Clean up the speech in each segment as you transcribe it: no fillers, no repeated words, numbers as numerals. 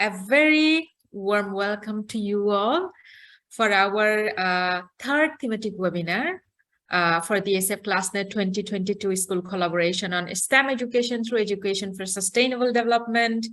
A very warm welcome to you all for our third thematic webinar for the ASEM ClassNet 2022 School Collaboration on STEM Education through Education for Sustainable Development.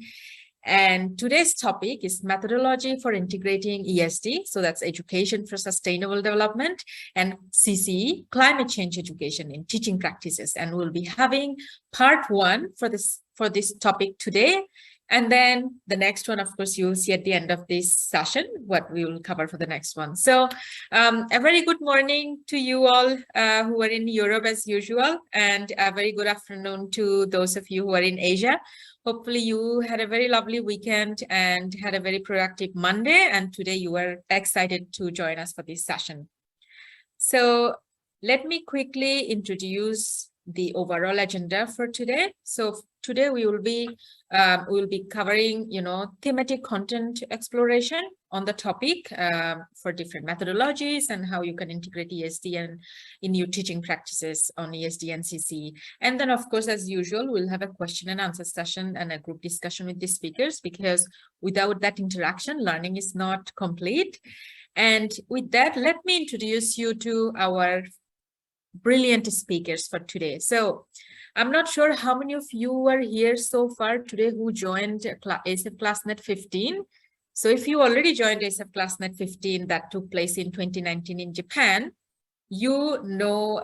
And today's topic is methodology for integrating ESD, so that's Education for Sustainable Development, and CCE, Climate Change Education in Teaching Practices. And we'll be having part one for this topic today. And then the next one, of course, you'll see at the end of this session what we will cover for the next one. So a very good morning to you all who are in Europe as usual, and a very good afternoon to those of you who are in Asia. Hopefully you had a very lovely weekend and had a very productive Monday, and today you are excited to join us for this session. So let me quickly introduce the overall agenda for today. So today we will be covering, thematic content exploration on the topic for different methodologies and how you can integrate ESD and in your teaching practices on ESD and CCE. And then, of course, as usual, we'll have a question and answer session and a group discussion with the speakers, because without that interaction, learning is not complete. And with that, let me introduce you to our brilliant speakers for today. So I'm not sure how many of you are here so far today who joined ASEM ClassNet 15. So if you already joined ASEM ClassNet 15 that took place in 2019 in Japan, you know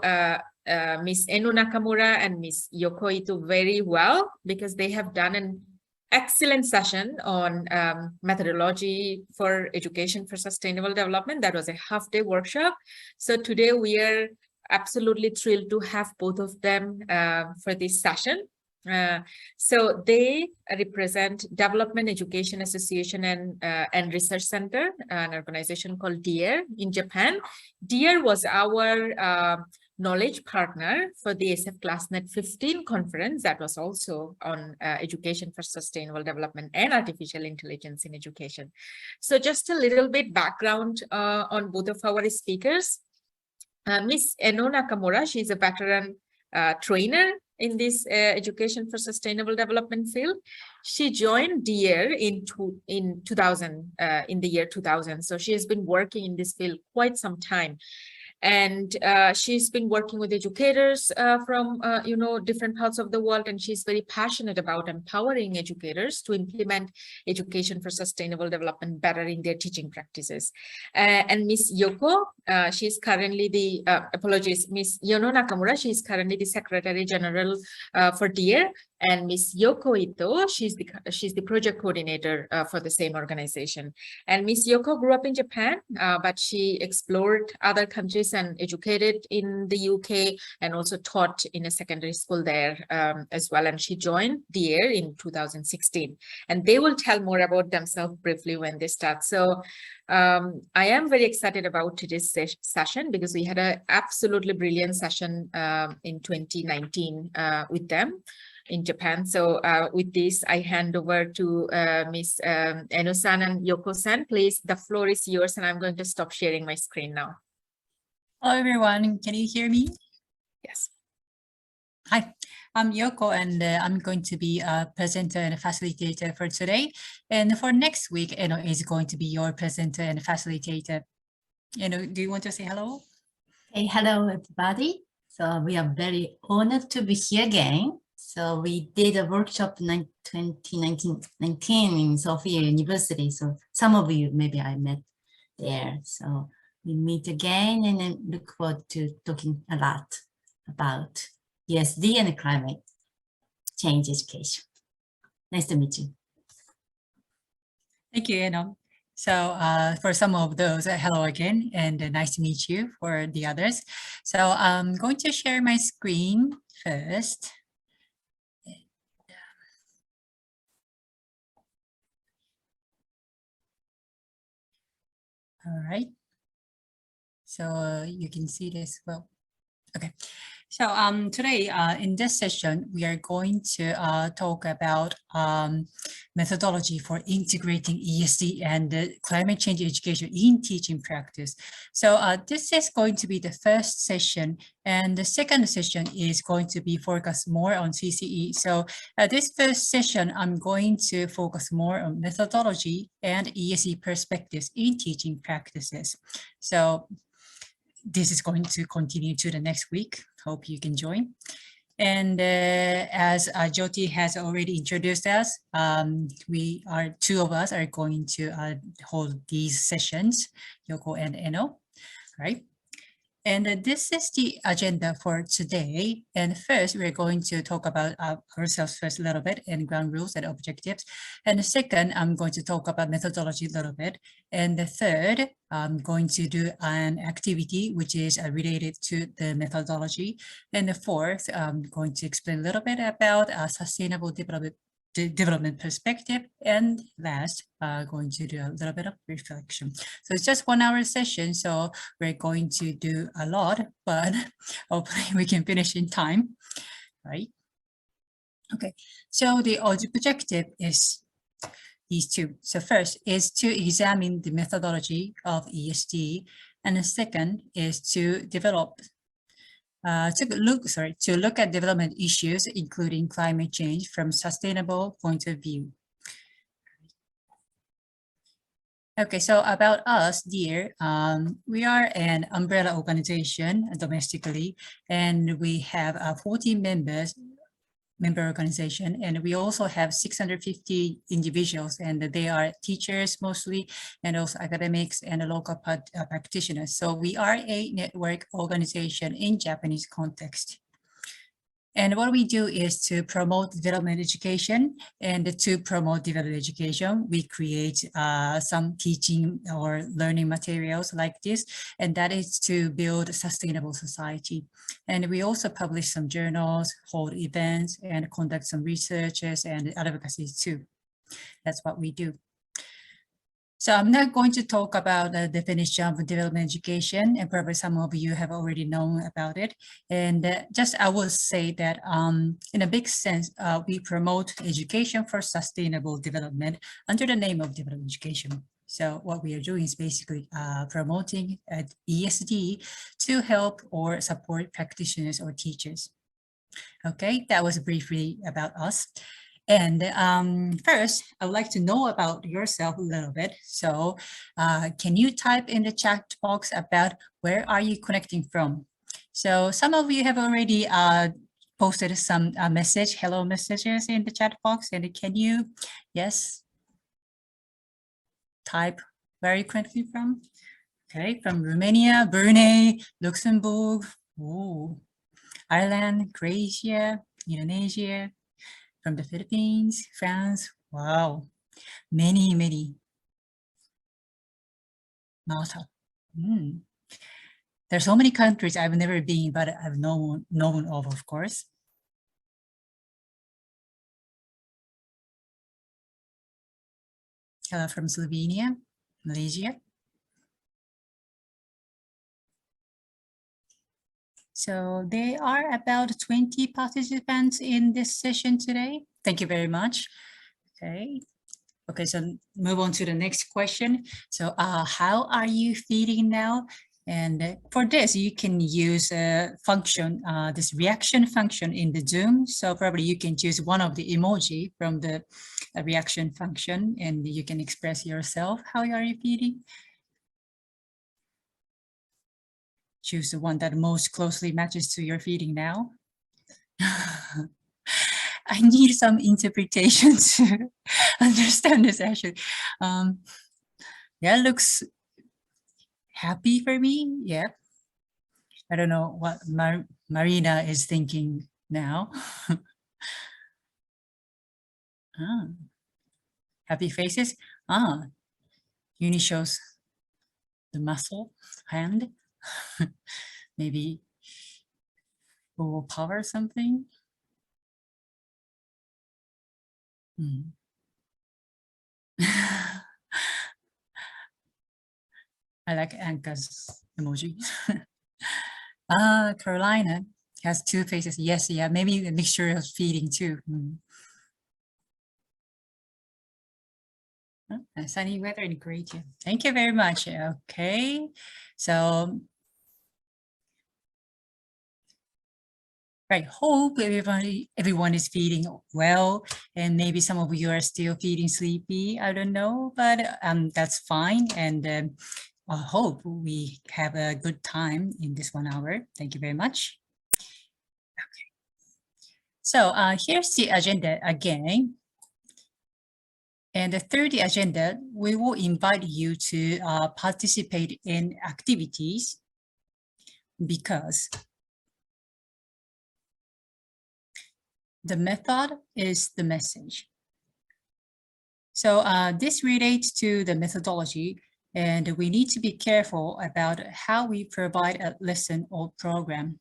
Miss Enu Nakamura and Miss Yoko Ito very well, because they have done an excellent session on methodology for education for sustainable development. That was a half-day workshop. So today we are absolutely thrilled to have both of them for this session. So they represent Development Education Association and Research Center, an organization called DEAR in Japan. DEAR was our knowledge partner for the ASEM ClassNet 15 conference that was also on education for sustainable development and artificial intelligence in education. So just a little bit background on both of our speakers. Miss Eno Nakamura, she's a veteran trainer in this education for sustainable development field. She joined DEAR in the year 2000. So she has been working in this field quite some time. And she's been working with educators from, different parts of the world, and she's very passionate about empowering educators to implement education for sustainable development better in their teaching practices. And Miss Yoko, she's currently Miss Yono Nakamura, she's currently the Secretary General for DEAR. And Miss Yoko Ito, she's the project coordinator for the same organization. And Miss Yoko grew up in Japan, but she explored other countries and educated in the UK and also taught in a secondary school there as well. And she joined DEAR in 2016. And they will tell more about themselves briefly when they start. So I am very excited about today's session, because we had an absolutely brilliant session in 2019 with them in Japan. So with this, I hand over to Miss Eno-san and Yoko-san. Please, the floor is yours, and I'm going to stop sharing my screen now. Hello, everyone. Can you hear me? Yes. Hi, I'm Yoko, and I'm going to be a presenter and a facilitator for today. And for next week, Eno is going to be your presenter and facilitator. Eno, do you want to say hello? Hey, hello, everybody. So we are very honored to be here again. So we did a workshop in 2019 in Sophia University. So some of you, maybe I met there. So we meet again, and then look forward to talking a lot about ESD and climate change education. Nice to meet you. Thank you, Eno. So for some of those, hello again, and nice to meet you for the others. So I'm going to share my screen first. All right. So you can see this well. Okay. So today in this session, we are going to talk about methodology for integrating ESD and climate change education in teaching practice. So this is going to be the first session, and the second session is going to be focused more on CCE. So this first session, I'm going to focus more on methodology and ESD perspectives in teaching practices. So this is going to continue to the next week. Hope you can join. And as Jyoti has already introduced us, two of us are going to hold these sessions, Yoko and Eno, right? And this is the agenda for today. And first, we're going to talk about ourselves first a little bit and ground rules and objectives. And the second, I'm going to talk about methodology a little bit. And the third, I'm going to do an activity which is related to the methodology. And the fourth, I'm going to explain a little bit about sustainable development perspective, and last going to do a little bit of reflection. So it's just 1 hour session, so we're going to do a lot, but hopefully we can finish in time, right? Okay, so the objective is these two. So first is to examine the methodology of ESD, and the second is to develop to look at development issues, including climate change from sustainable point of view. Okay, so about us, dear, we are an umbrella organization domestically, and we have 40 member organization, and we also have 650 individuals, and they are teachers mostly, and also academics and local practitioners. So we are a network organization in Japanese context. And what we do is to promote development education, and to promote development education, we create some teaching or learning materials like this, and that is to build a sustainable society. And we also publish some journals, hold events, and conduct some researches and advocacy too. That's what we do. So I'm not going to talk about the definition of development education, and probably some of you have already known about it. And just I will say that in a big sense, we promote education for sustainable development under the name of development education. So what we are doing is basically promoting ESD to help or support practitioners or teachers. Okay, that was briefly about us. And first, I would like to know about yourself a little bit. So can you type in the chat box about where are you connecting from? So some of you have already posted some hello messages in the chat box. And can you, yes, type where are you connecting from? Okay, from Romania, Brunei, Luxembourg, ooh, Ireland, Croatia, Indonesia, from the Philippines, France, wow, many. Malta. There's so many countries I've never been, but I've known of course. Hello from Slovenia, Malaysia. So there are about 20 participants in this session today. Thank you very much. Okay, so move on to the next question. So how are you feeling now? And for this, you can use a function, this reaction function in the Zoom. So probably you can choose one of the emoji from the reaction function, and you can express yourself. How are you feeling? Choose the one that most closely matches to your feeling now. I need some interpretation to understand this actually. Yeah, looks happy for me. Yeah. I don't know what Marina is thinking now. Happy faces. Uni shows the muscle hand. Maybe will power something. I like Anka's emoji. Carolina, Has two faces. Yes, yeah, maybe a mixture of feeding too. Sunny weather and great. Yeah. Thank you very much. Okay, so right, hope everyone is feeling well, and maybe some of you are still feeling sleepy. I don't know, but that's fine. And I hope we have a good time in this 1 hour. Thank you very much. Okay. So here's the agenda again. And through the agenda, we will invite you to participate in activities because the method is the message. So this relates to the methodology, and we need to be careful about how we provide a lesson or program.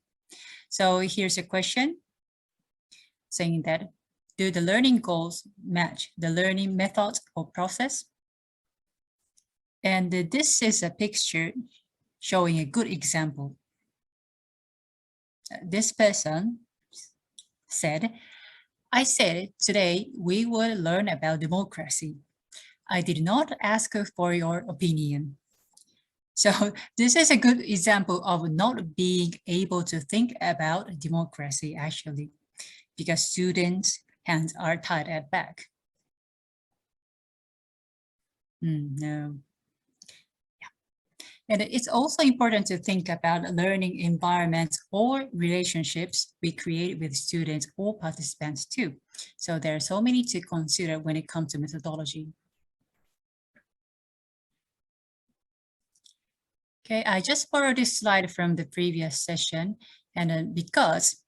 So here's a question saying that, do the learning goals match the learning method or process? And this is a picture showing a good example. This person said, I said today we will learn about democracy. I did not ask for your opinion. So this is a good example of not being able to think about democracy actually, because students' hands are tied at back. No. Yeah. And it's also important to think about learning environments or relationships we create with students or participants too. So there are so many to consider when it comes to methodology. Okay, I just borrowed this slide from the previous session, and because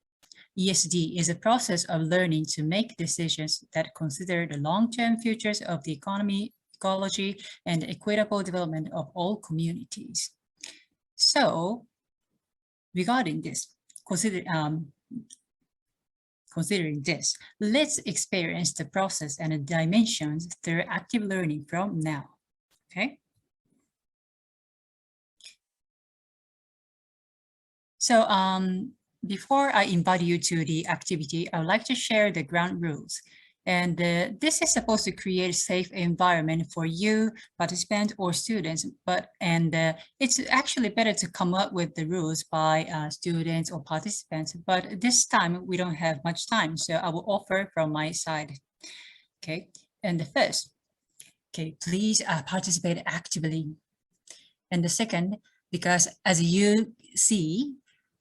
ESD is a process of learning to make decisions that consider the long-term futures of the economy, ecology, and equitable development of all communities. So, regarding this, considering this, let's experience the process and the dimensions through active learning from now, okay? So before I invite you to the activity, I would like to share the ground rules. And this is supposed to create a safe environment for you, participants, or students. It's actually better to come up with the rules by students or participants. But this time we don't have much time, so I will offer from my side. Okay, and the first, okay, please participate actively. And the second, because as you see,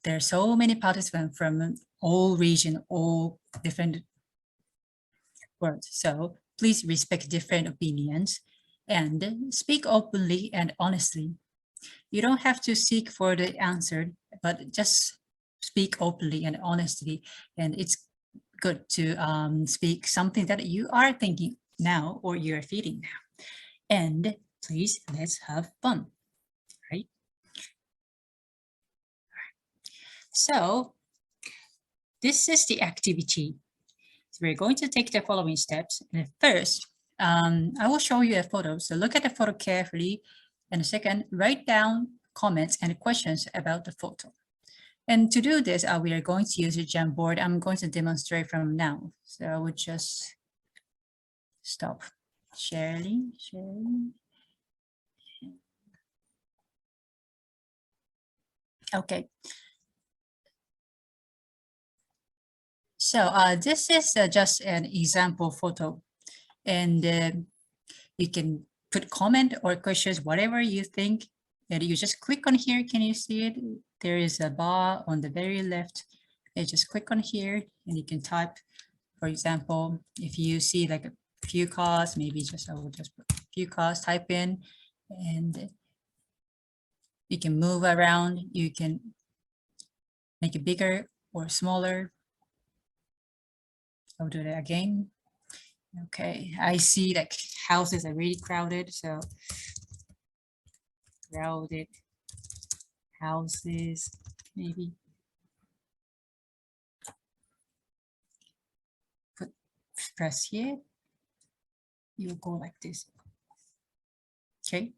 there are so many participants from all regions, all different words. So please respect different opinions and speak openly and honestly. You don't have to seek for the answer, but just speak openly and honestly. And it's good to speak something that you are thinking now or you're feeling now. And please, let's have fun, right? So this is the activity. So we're going to take the following steps. And first, I will show you a photo. So look at the photo carefully. And second, write down comments and questions about the photo. And to do this, we are going to use a Jamboard. I'm going to demonstrate from now. So I would just stop sharing. Okay. So this is just an example photo, and you can put comment or questions, whatever you think, and you just click on here. Can you see it? There is a bar on the very left. You just click on here and you can type, for example, if you see like a few cars, maybe just I will just put a few cars, type in, and you can move around. You can make it bigger or smaller. I'll do that again. Okay, I see like houses are really crowded, so crowded houses, maybe. Press here, you go like this. Okay.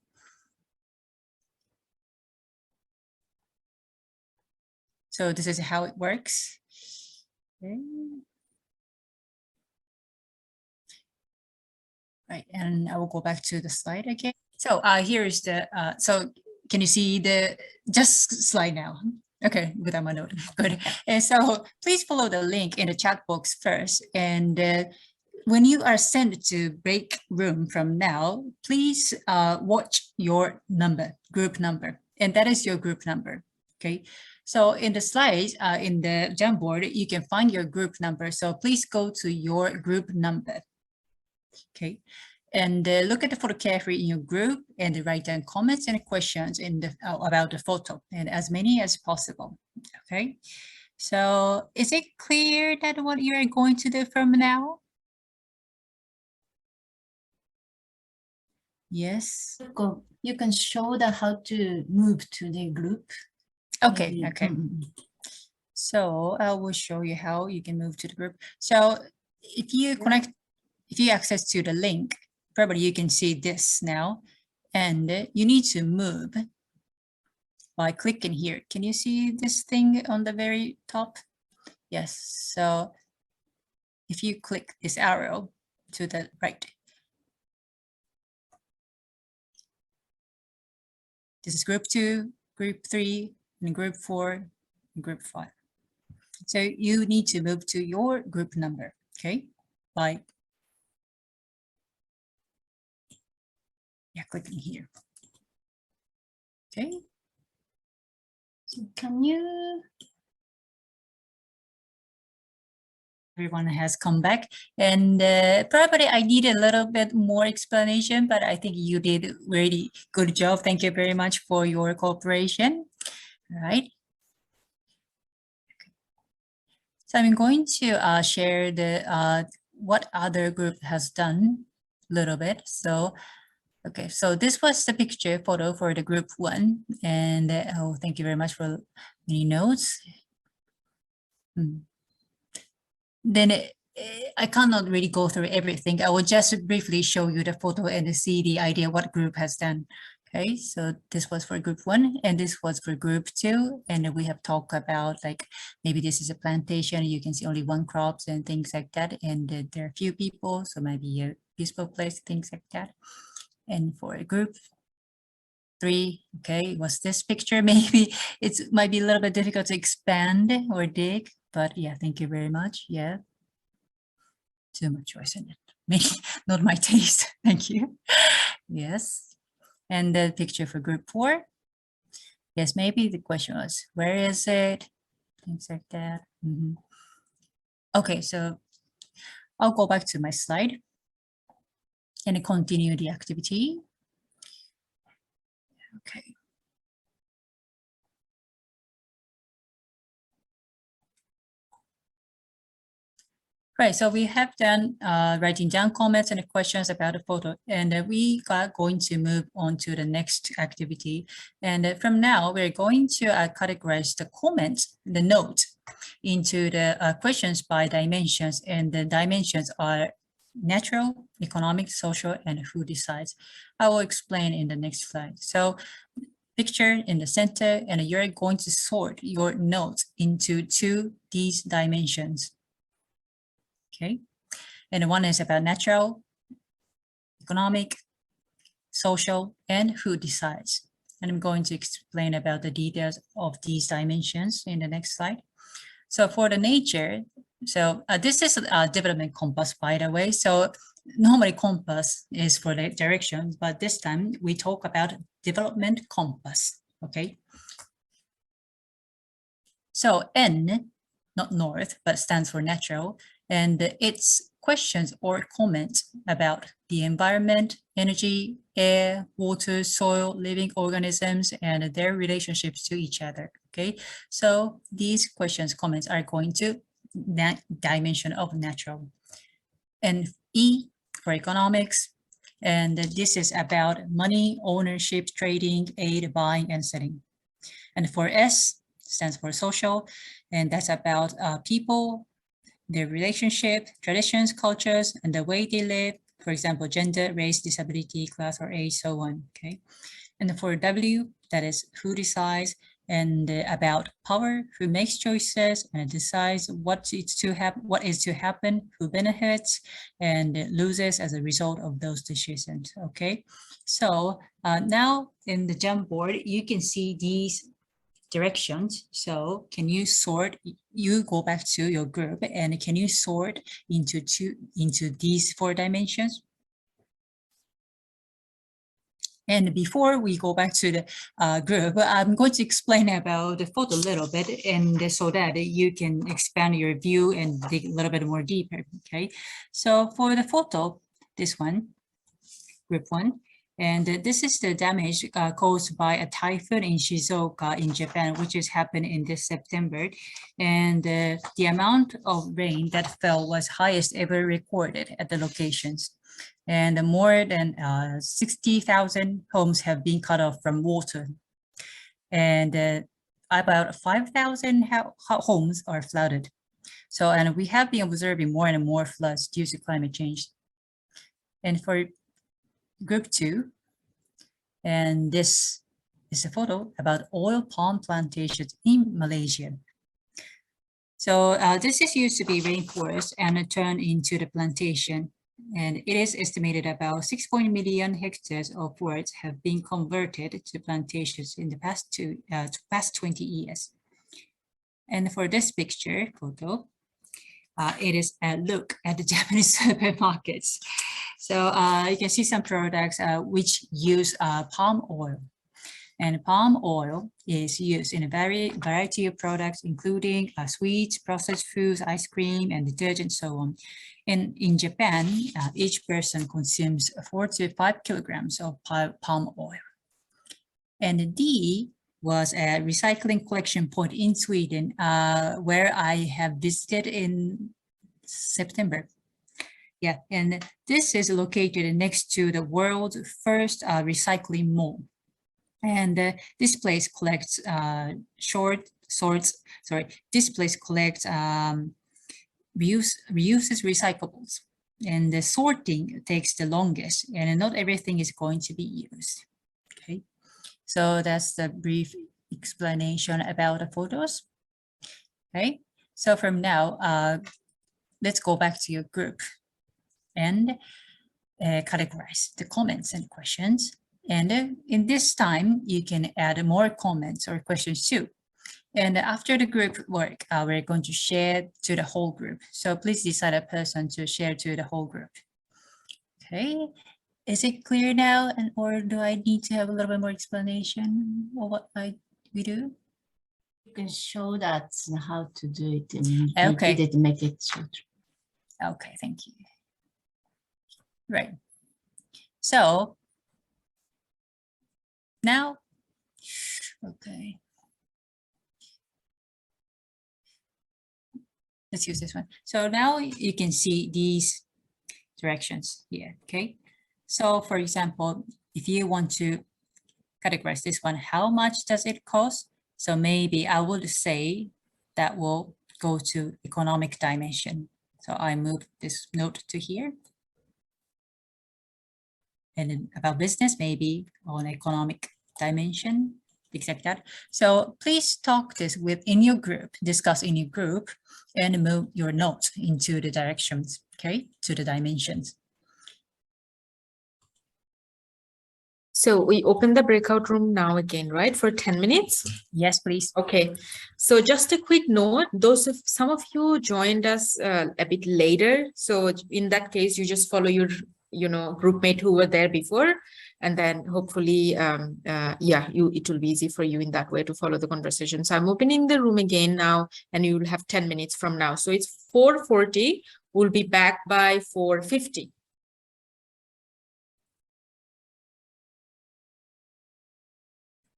So this is how it works. Okay. Right, and I will go back to the slide again. So here is the, so can you see the, just slide now? Okay, without my note, good. And so please follow the link in the chat box first. And when you are sent to break room from now, please watch your number, group number, and that is your group number, okay? So in the slides, in the Jamboard, you can find your group number. So please go to your group number. Okay, and look at the photo carefully in your group and write down comments and questions in the about the photo, and as many as possible. Okay, so is it clear that what you are going to do from now? Yes. You can show the how to move to the group. Okay, Maybe. okay. So I will show you how you can move to the group. So if you connect, if you access to the link, probably you can see this now, and you need to move by clicking here. Can you see this thing on the very top? Yes. So if you click this arrow to the right, this is group 2, group 3, and group 4, and group 5. So you need to move to your group number, okay? By clicking here. Okay. So can you? Everyone has come back, and probably I need a little bit more explanation, but I think you did really good job. Thank you very much for your cooperation. All right. So I'm going to share the what other group has done a little bit. So, okay, so this was the picture photo for the group 1, and oh, thank you very much for many notes. Then I cannot really go through everything. I will just briefly show you the photo and see the idea what group has done. Okay, so this was for group 1 and this was for group 2. And we have talked about like maybe this is a plantation, you can see only one crops and things like that. And there are few people, so maybe a peaceful place, things like that. And for group 3, okay, was this picture. Maybe it might be a little bit difficult to expand or dig, but yeah, thank you very much. Yeah, too much choice in it. Maybe not my taste. Thank you. Yes, and the picture for group 4. Yes, maybe the question was, where is it? Things like that. Okay, so I'll go back to my slide and continue the activity. Okay. Right, so we have done writing down comments and questions about the photo, and we are going to move on to the next activity. And from now, we're going to categorize the comments, the note, into the questions by dimensions, and the dimensions are natural, economic, social, and who decides. I will explain in the next slide. So picture in the center, and you're going to sort your notes into these dimensions. Okay, and one is about natural, economic, social, and who decides. And I'm going to explain about the details of these dimensions in the next slide. So for the nature, so this is a development compass, by the way. So normally compass is for the direction, but this time we talk about development compass, okay? So N, not north, but stands for natural, and it's questions or comments about the environment, energy, air, water, soil, living organisms, and their relationships to each other, okay? So these questions, comments are going to that dimension of natural. And E for economics, and this is about money, ownership, trading, aid, buying, and selling. And for S stands for social, and that's about people, their relationship, traditions, cultures, and the way they live, for example, gender, race, disability, class, or age, so on, okay? And for W, that is who decides, and about power, who makes choices and decides what is to happen, who benefits and loses as a result of those decisions. Okay, so now in the Jamboard, you can see these directions. So can you sort, you go back to your group and can you sort into these 4 dimensions? And before we go back to the group, I'm going to explain about the photo a little bit, and so that you can expand your view and dig a little bit more deeper, okay? So for the photo, this one, group 1, and this is the damage caused by a typhoon in Shizuoka in Japan, which has happened in this September. And the amount of rain that fell was highest ever recorded at the locations. And more than 60,000 homes have been cut off from water. And about 5,000 homes are flooded. So, and we have been observing more and more floods due to climate change. And for group 2, and this is a photo about oil palm plantations in Malaysia. So this is used to be rainforest and it turned into the plantation. And it is estimated about 6 million hectares of forests have been converted to plantations in the past 20 years. And for this picture photo, it is a look at the Japanese supermarkets. So you can see some products which use palm oil. And palm oil is used in a variety of products, including sweets, processed foods, ice cream, and detergent, so on. And in Japan, each person consumes 4 to 5 kilograms of palm oil. And D was a recycling collection point in Sweden, where I have visited in September. Yeah, and this is located next to the world's first recycling mall. And this place collects reuses recyclables, and the sorting takes the longest, and not everything is going to be used. Okay, so that's the brief explanation about the photos. Okay, so from now, let's go back to your group and categorize the comments and questions. And in this time, you can add more comments or questions too. And after the group work, we're going to share to the whole group. So please decide a person to share to the whole group. Okay, is it clear now? And or do I need to have a little bit more explanation of what we do? You can show that how to do it and Okay. make it short. Okay, thank you. Right. So now, okay. Let's use this one. So now you can see these directions here, okay? So for example, if you want to categorize this one, how much does it cost? So maybe I would say that will go to economic dimension. So I move this note to here. And then about business, maybe on economic dimension, things like that. So please talk this within your group, discuss in your group, and move your notes into the directions, okay, to the dimensions. So we open the breakout room now again, right? For 10 minutes? Yes, please. Okay. So just a quick note, some of you joined us a bit later. So in that case, you just follow your, group mate who were there before, and then hopefully, it will be easy for you in that way to follow the conversation. So I'm opening the room again now, and you will have 10 minutes from now. So it's 4:40. We'll be back by 4:50.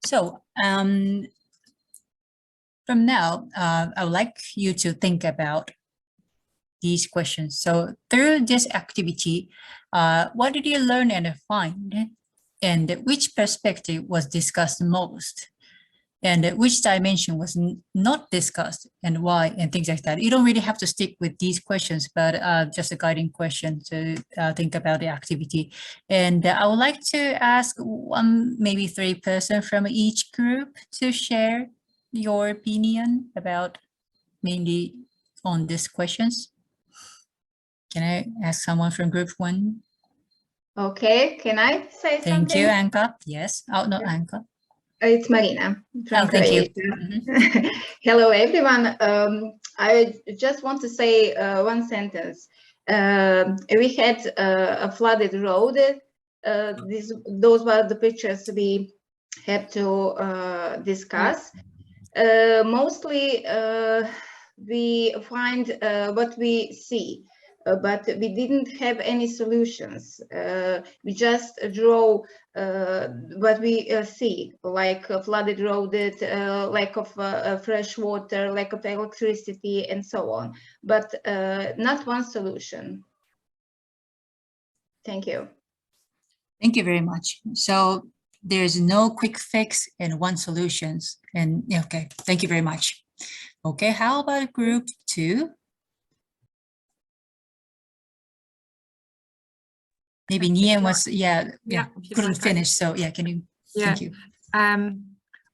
So from now, I would like you to think about these questions. So through this activity, what did you learn and find? And which perspective was discussed most? And which dimension was not discussed and why, and things like that. You don't really have to stick with these questions, but just a guiding question to think about the activity. And I would like to ask maybe 3 persons from each group to share your opinion about mainly on these questions? Can I ask someone from group 1? Okay, can I say Thank something? you, Anka. Yes. Oh, no, Anka. It's Marina from Thank you. Croatia. Hello, everyone. I just want to say one sentence. We had a flooded road. Those were the pictures we had to discuss. Mostly, we find what we see. But we didn't have any solutions. We just draw what we see, like a flooded road, lack of fresh water, lack of electricity, and so on. But not one solution. Thank you. Thank you very much. So there's no quick fix and one solutions. And okay, thank you very much. Okay, how about group 2? Maybe Nian was, couldn't finish. So yeah, can you, thank you. I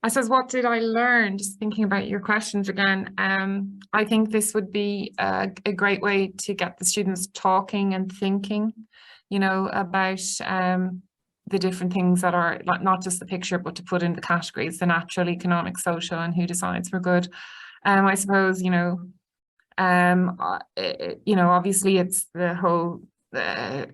suppose, what did I learn? Just thinking about your questions again, I think this would be a great way to get the students talking and thinking, you know, about the different things that are like not just the picture, but to put in the categories, the natural, economic, social, and who decides for good. I suppose, you know, obviously it's the whole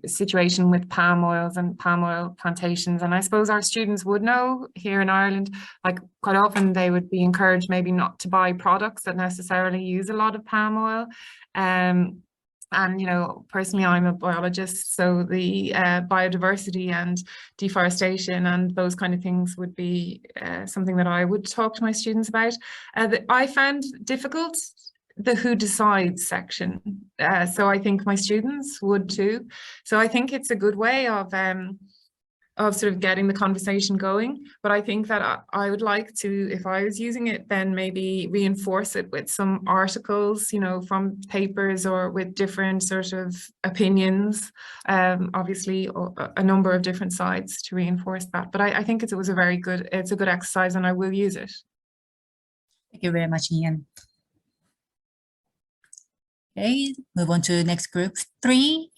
situation with palm oils and palm oil plantations, and I suppose our students would know here in Ireland, like quite often they would be encouraged maybe not to buy products that necessarily use a lot of palm oil. And, you know, personally, I'm a biologist, so the biodiversity and deforestation and those kind of things would be something that I would talk to my students about. That I found difficult the who decides section. So I think my students would too. So I think it's a good way of sort of getting the conversation going. But I think that I would like to, if I was using it, then maybe reinforce it with some articles, you know, from papers or with different sort of opinions, obviously a number of different sides to reinforce that. But I think it's a good exercise, and I will use it. Thank you very much, Ian. Okay, move on to the next group 3.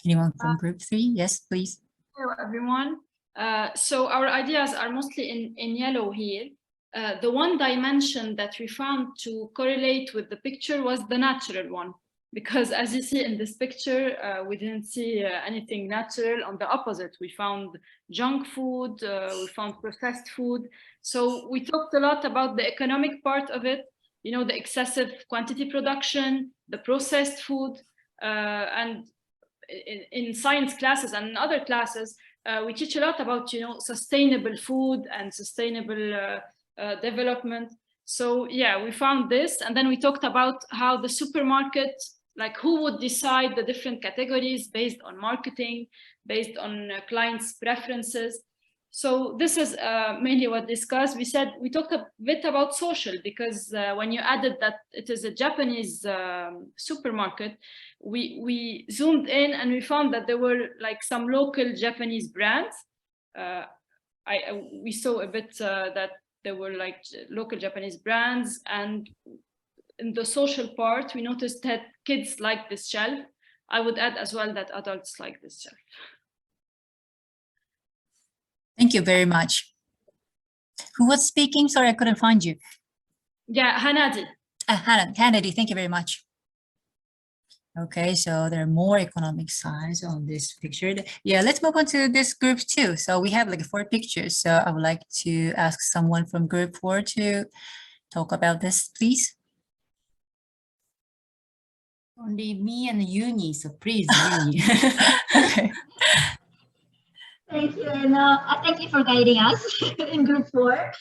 Anyone from group 3? Yes, please. Hello, everyone. So our ideas are mostly in yellow here. The one dimension that we found to correlate with the picture was the natural one, because as you see in this picture, we didn't see anything natural. On the opposite, we found junk food, we found processed food. So we talked a lot about the economic part of it, you know, the excessive quantity production, the processed food, and in science classes and in other classes, we teach a lot about, you know, sustainable food and sustainable development. So yeah, we found this, and then we talked about how the supermarket, like who would decide the different categories based on marketing, based on clients' preferences. So this is mainly what discussed. We talked a bit about social, because when you added that it is a Japanese supermarket, we zoomed in and we found that there were like some local Japanese brands. We saw a bit that there were like local Japanese brands, and in the social part, we noticed that kids like this shelf. I would add as well that adults like this shelf. Thank you very much. Who was speaking? Sorry, I couldn't find you. Yeah, Hanadi. Hanadi, thank you very much. Okay, so there are more economic sides on this picture. Yeah, let's move on to this group 2. So we have like 4 pictures. So I would like to ask someone from group 4 to talk about this, please. Only me and Uni, so please, Uni. Okay. Thank you, and thank you for guiding us in group 4.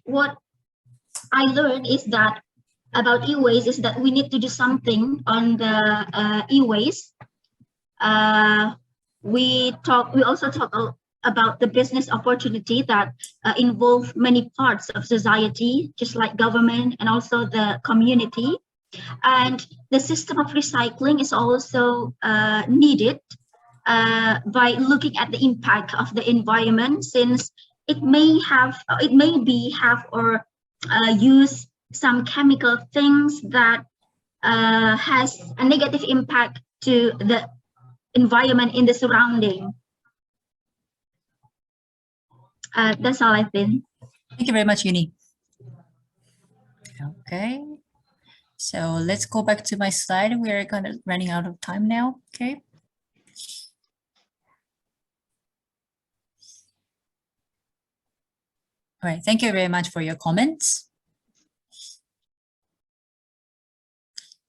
What I learned is that about e-waste is that we need to do something on the e-waste. We also talk about the business opportunity that involve many parts of society, just like government and also the community. And the system of recycling is also needed by looking at the impact of the environment, since it may have or use some chemical things that has a negative impact to the environment in the surrounding. That's all I think. Thank you very much, Uni. Okay, so let's go back to my slide. We are running out of time now. Okay. All right, thank you very much for your comments.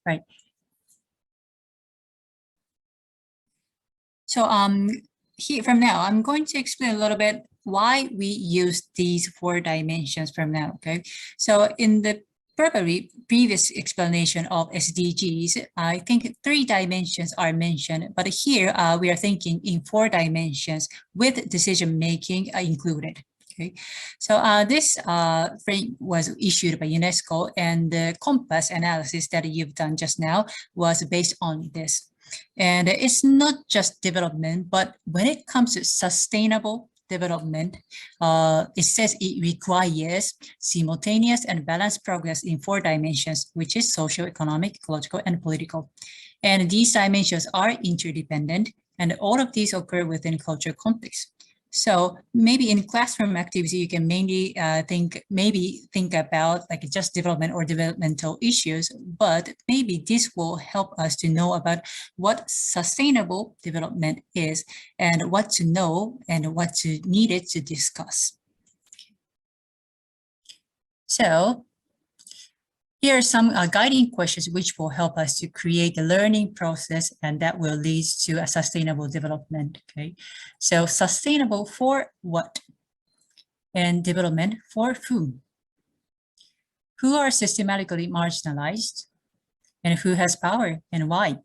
Right. So here from now, I'm going to explain a little bit why we use these 4 dimensions from now. Okay. So in the probably previous explanation of SDGs, I think 3 dimensions are mentioned, but here we are thinking in 4 dimensions with decision making included. Okay, so this frame was issued by UNESCO, and the compass analysis that you've done just now was based on this. And it's not just development, but when it comes to sustainable development, it says it requires simultaneous and balanced progress in 4 dimensions, which is social, economic, ecological, and political. And these dimensions are interdependent, and all of these occur within cultural context. So maybe in classroom activity, you can mainly think about like just development or developmental issues, but maybe this will help us to know about what sustainable development is and what to know and what to needed to discuss. So here are some guiding questions which will help us to create a learning process, and that will lead to a sustainable development. Okay, so sustainable for what? And development for whom? Who are systematically marginalized? And who has power and why?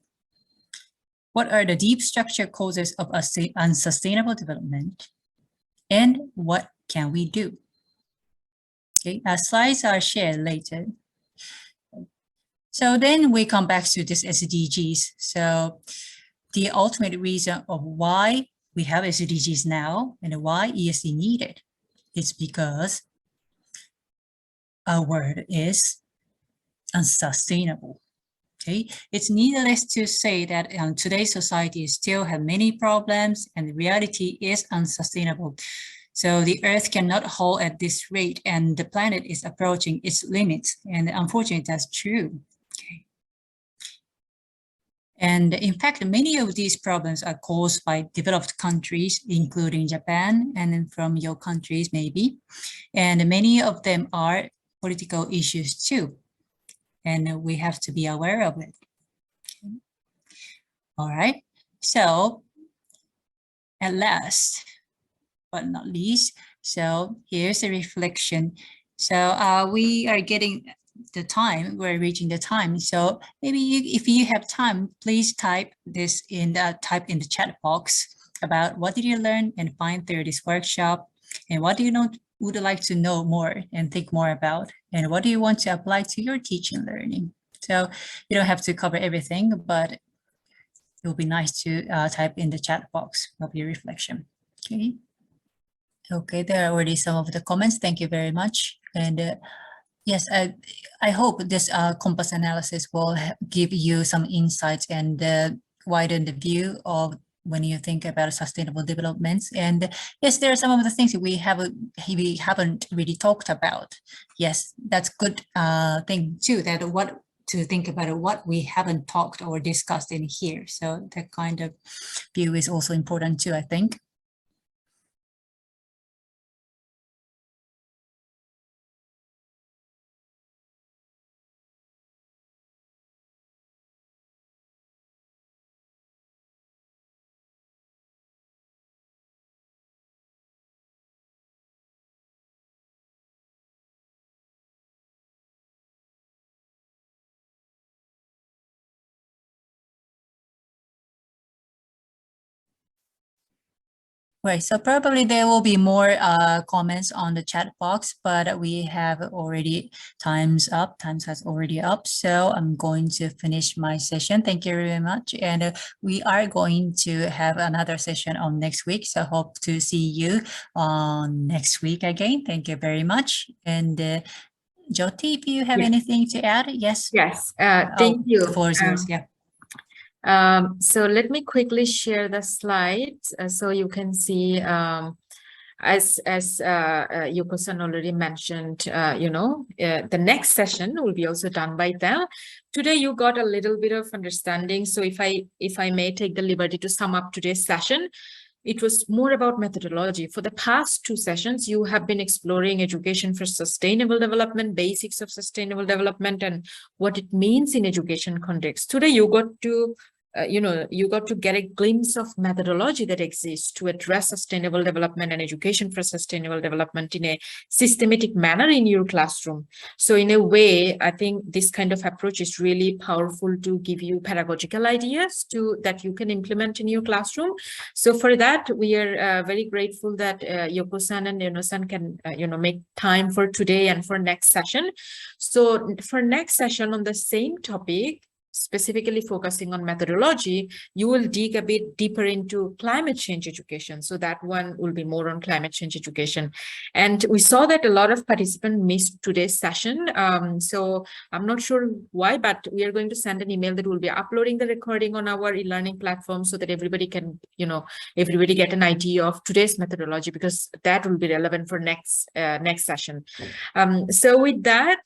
What are the deep structure causes of unsustainable development? And what can we do? Okay, slides are shared later. So then we come back to this SDGs. So the ultimate reason of why we have SDGs now and why ESD needed is because our word is unsustainable. Okay, it's needless to say that today's society still have many problems and the reality is unsustainable. So the earth cannot hold at this rate and the planet is approaching its limits, and unfortunately that's true. Okay. And in fact, many of these problems are caused by developed countries, including Japan, and then from your countries maybe. And many of them are political issues too. And we have to be aware of it. Okay. All right, so at last, but not least, so here's a reflection. So we are getting the time, we're reaching the time. So maybe if you have time, please type this in the chat box about what did you learn and find through this workshop, and what do you would like to know more and think more about, and what do you want to apply to your teaching learning. So you don't have to cover everything, but it will be nice to type in the chat box of your reflection. Okay. Okay, there are already some of the comments. Thank you very much. And yes, I hope this compass analysis will give you some insights and widen the view of when you think about sustainable developments. And yes, there are some of the things that we haven't really talked about. Yes, that's good thing too, that what to think about what we haven't talked or discussed in here. So that kind of view is also important too, I think. Right, so probably there will be more comments on the chat box, but we have already time's has already up. So I'm going to finish my session. Thank you very much. And we are going to have another session on next week. So hope to see you on next week again. Thank you very much. And Jyoti, if you have anything to add, yes. Yes, thank you. The floor is yours, yeah. So let me quickly share the slides so you can see, as Yoko-san already mentioned, the next session will be also done by them. Today you got a little bit of understanding. So if I may take the liberty to sum up today's session, it was more about methodology. For the past 2 sessions, you have been exploring education for sustainable development, basics of sustainable development, and what it means in education context. Today, you got to you got to get a glimpse of methodology that exists to address sustainable development and education for sustainable development in a systematic manner in your classroom. So in a way, I think this kind of approach is really powerful to give you pedagogical ideas that you can implement in your classroom. So for that, we are very grateful that Yoko-san and Eno-san can make time for today and for next session. So for next session on the same topic, specifically focusing on methodology, you will dig a bit deeper into climate change education. So that one will be more on climate change education. And we saw that a lot of participants missed today's session. So I'm not sure why, but we are going to send an email that will be uploading the recording on our e-learning platform so that everybody can, everybody get an idea of today's methodology, because that will be relevant for next session. So with that,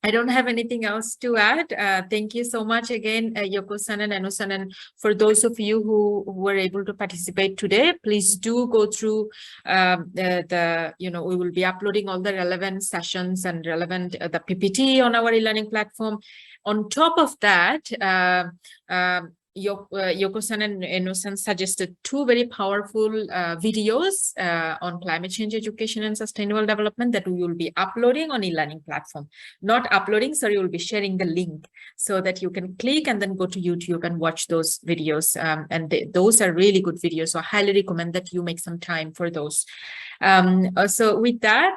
I don't have anything else to add. Thank you so much again, Yoko-san and Eno-san. And for those of you who were able to participate today, please do go through we will be uploading all the relevant sessions and relevant the PPT on our e-learning platform. On top of that, Yoko-san and Eno-san suggested 2 very powerful videos on climate change education and sustainable development that we will be uploading on e-learning platform. Not uploading, sorry, we'll be sharing the link so that you can click and then go to YouTube and watch those videos. Those are really good videos, so I highly recommend that you make some time for those. Also with that,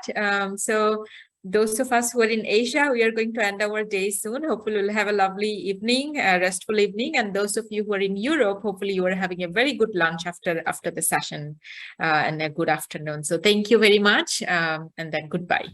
so those of us who are in Asia, we are going to end our day soon. Hopefully we'll have a lovely evening, a restful evening. And those of you who are in Europe, hopefully you are having a very good lunch after the session and a good afternoon. So thank you very much and then goodbye.